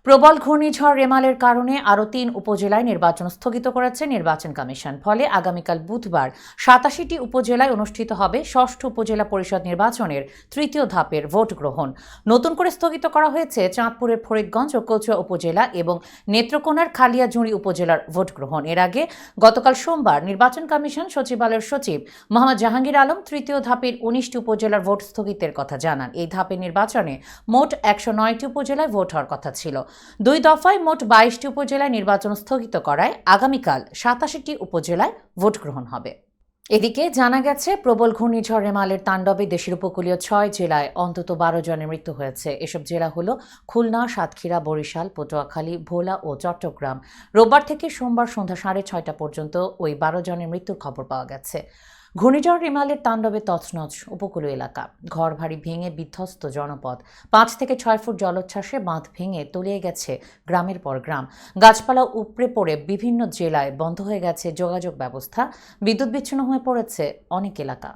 প্রবল ঘূর্ণিঝড় রেমালের কারণে আরও ৩ উপজেলায় নির্বাচন স্থগিত করেছে নির্বাচন কমিশন। ফলে আগামীকাল বুধবার ৮৭টি উপজেলায় অনুষ্ঠিত হবে ষষ্ঠ উপজেলা পরিষদ নির্বাচনের তৃতীয় ধাপের ভোট গ্রহণ। নতুন করে স্থগিত করা হয়েছে চাঁদপুরের ফরিদগঞ্জ ও কচুয়া উপজেলা এবং নেত্রকোনার খালিয়াজুড়ি উপজেলার ভোট গ্রহণ। এর আগে গতকাল সোমবার নির্বাচন কমিশন সচিবালয়ের সচিব মোহাম্মদ জাহাঙ্গীর আলম তৃতীয় ধাপের ১৯টি উপজেলার ভোট স্থগিতের কথা জানান। এই ধাপের নির্বাচনে মোট ১০৯টি উপজেলায় ভোট হওয়ার কথা ছিল। দুই দফায় মোট ২২টি উপজেলায় নির্বাচন স্থগিত করায় আগামীকাল ৮৭টি উপজেলায় ভোট গ্রহণ হবে। এদিকে জানা গেছে, প্রবল ঘূর্ণিঝড় রেমালের তাণ্ডবে দেশের উপকূলীয় ৬ জেলায় অন্তত ১২ জনের মৃত্যু হয়েছে। এসব জেলা হলো খুলনা, সাতক্ষীরা, বরিশাল, পটুয়াখালী, ভোলা ও চট্টগ্রাম। রোববার থেকে সোমবার সন্ধ্যা ৬:৩০ পর্যন্ত ওই ১২ জনের মৃত্যুর খবর পাওয়া গেছে। ঘূর্ণিঝড় রেমালের তাণ্ডবে তছনছ উপকূলীয় এলাকা, ঘরবাড়ি ভেঙে বিধ্বস্ত জনপদ, ৫ থেকে ৬ ফুট জলোচ্ছ্বাসে বাঁধ ভেঙে তলিয়ে গেছে গ্রামের পর গ্রাম। গাছপালা উপড়ে পড়ে বিভিন্ন জেলায় বন্ধ হয়ে গেছে যোগাযোগ ব্যবস্থা, বিদ্যুৎ বিচ্ছিন্ন হয়ে পড়েছে অনেক এলাকা।